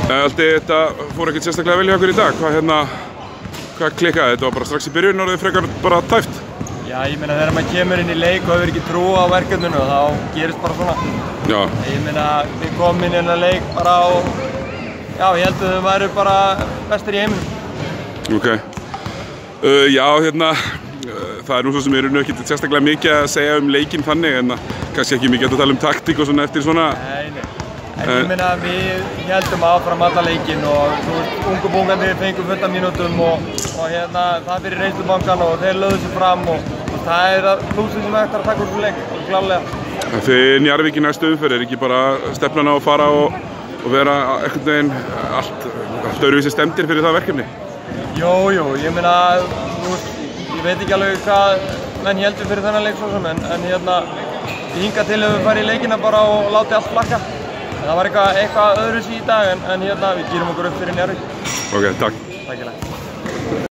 Þetta fór ekkert sérstaklega vel hjá okkur í dag. Hvað klikkaði? Þetta var bara strax í byrjun og það frekar bara tæft. Já, ég meina þegar maður kemur inn í leik og hefur ekki trú á verkefninu þá gerist bara svona. Já. Ég meina við komum inn í þennan leik bara og já, ég held að þau væru bara bestir í heiminum. Ok. Já, það er nú svo sem við erum ekki sérstaklega mikið að segja leikinn þannig en kannski ekki mikið að tala taktík og svona eftir svona. Nei. En ég meina við heldum áfram alla leikinn og ungu búngarnir fengum fullt af mínútum og það fyrir reynslubankan og þeir lögðu sér fram og það plúsið sem eftir að taka úr leik, klárlega. Þið Njarðvík í næstu umferð er ekki bara stefnan á að fara og vera einhvern veginn allt öðruvísi stemdir fyrir það verkefni? Jú, ég meina, ég veit ekki alveg hvað menn heldur fyrir þennan leik svo sem en ég hingað til hefur farið í leikina bara og látið allt flakka. Það var eitthvað öðruvísi í dag en við gerum okkur upp fyrir Njarðvík. Ok, takk. Takk.